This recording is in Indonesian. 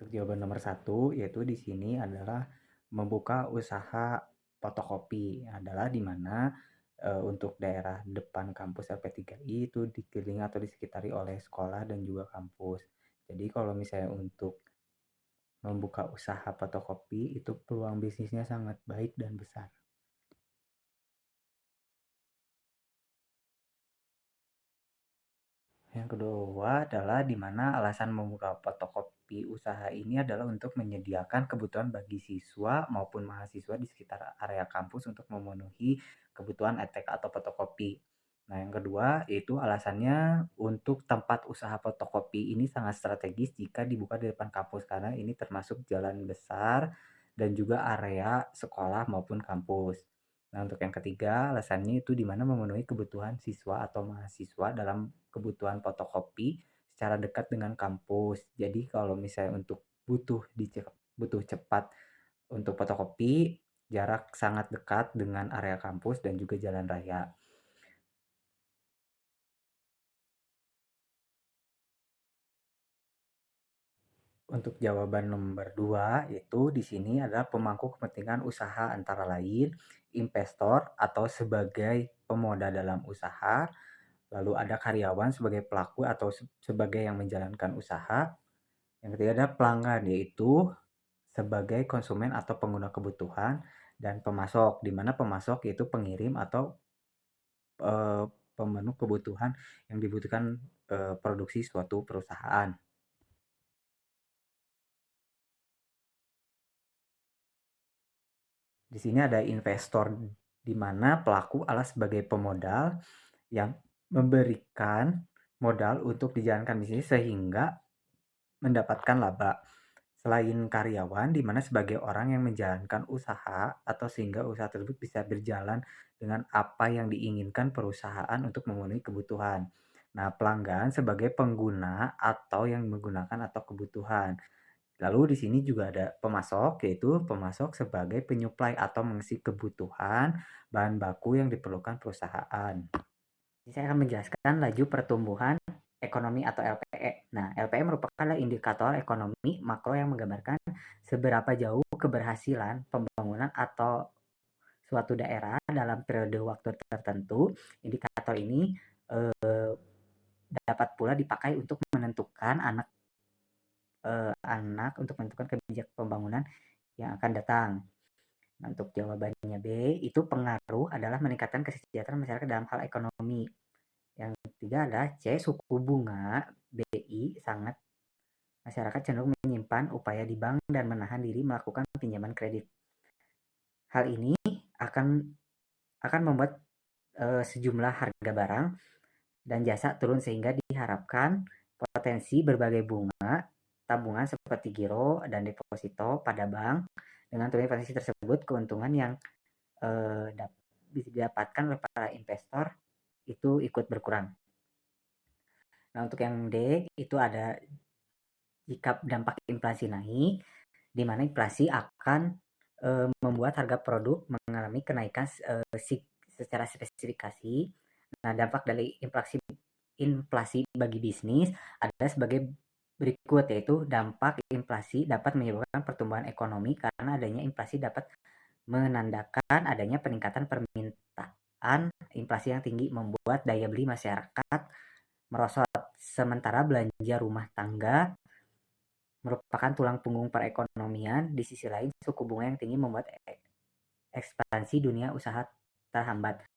Untuk jawaban nomor satu, yaitu di sini adalah membuka usaha fotokopi adalah di mana untuk daerah depan kampus LP3I itu dikelilingi atau disekitari oleh sekolah dan juga kampus. Jadi kalau misalnya untuk membuka usaha fotokopi itu peluang bisnisnya sangat baik dan besar. Yang kedua adalah di mana alasan membuka fotokopi usaha ini adalah untuk menyediakan kebutuhan bagi siswa maupun mahasiswa di sekitar area kampus untuk memenuhi kebutuhan e-tag atau fotokopi. Nah, yang kedua yaitu alasannya untuk tempat usaha fotokopi ini sangat strategis jika dibuka di depan kampus karena ini termasuk jalan besar dan juga area sekolah maupun kampus. Nah, untuk yang ketiga, alasannya itu di mana memenuhi kebutuhan siswa atau mahasiswa dalam kebutuhan fotokopi secara dekat dengan kampus. Jadi kalau misalnya untuk butuh cepat untuk fotokopi, jarak sangat dekat dengan area kampus dan juga jalan raya. Untuk jawaban nomor 2 itu di sini adalah pemangku kepentingan usaha antara lain investor atau sebagai pemodal dalam usaha, lalu ada karyawan sebagai pelaku atau sebagai yang menjalankan usaha. Yang ketiga ada pelanggan, yaitu sebagai konsumen atau pengguna kebutuhan, dan pemasok, di mana pemasok yaitu pengirim atau eh, pemenuh kebutuhan yang dibutuhkan produksi suatu perusahaan. Di sini ada investor, di mana pelaku adalah sebagai pemodal yang memberikan modal untuk dijalankan bisnis sehingga mendapatkan laba. Selain karyawan, di mana sebagai orang yang menjalankan usaha atau sehingga usaha tersebut bisa berjalan dengan apa yang diinginkan perusahaan untuk memenuhi kebutuhan. Nah, pelanggan sebagai pengguna atau yang menggunakan atau kebutuhan. Lalu di sini juga ada pemasok, yaitu pemasok sebagai penyuplai atau mengisi kebutuhan bahan baku yang diperlukan perusahaan. Saya akan menjelaskan laju pertumbuhan ekonomi atau LPE. Nah, LPE merupakan indikator ekonomi makro yang menggambarkan seberapa jauh keberhasilan pembangunan atau suatu daerah dalam periode waktu tertentu. Indikator ini dapat pula dipakai untuk menentukan anak untuk menentukan kebijakan pembangunan yang akan datang. Nah, untuk jawabannya B, itu pengaruh adalah meningkatkan kesejahteraan masyarakat dalam hal ekonomi. Yang ketiga adalah C, suku bunga BI sangat masyarakat cenderung menyimpan upaya di bank dan menahan diri melakukan pinjaman kredit. Hal ini akan membuat sejumlah harga barang dan jasa turun sehingga diharapkan potensi berbagai bunga tabungan seperti giro dan deposito pada bank dengan turunnya potensi tersebut keuntungan yang bisa didapatkan oleh para investor itu ikut berkurang. Nah, untuk yang D itu ada jika dampak inflasi naik, di mana inflasi akan membuat harga produk mengalami kenaikan secara spesifikasi. Nah, dampak dari inflasi bagi bisnis adalah sebagai berikut, yaitu dampak inflasi dapat menyebabkan pertumbuhan ekonomi karena adanya inflasi dapat menandakan adanya peningkatan permintaan. Inflasi yang tinggi membuat daya beli masyarakat merosot, sementara belanja rumah tangga merupakan tulang punggung perekonomian. Di sisi lain, suku bunga yang tinggi membuat ekspansi dunia usaha terhambat.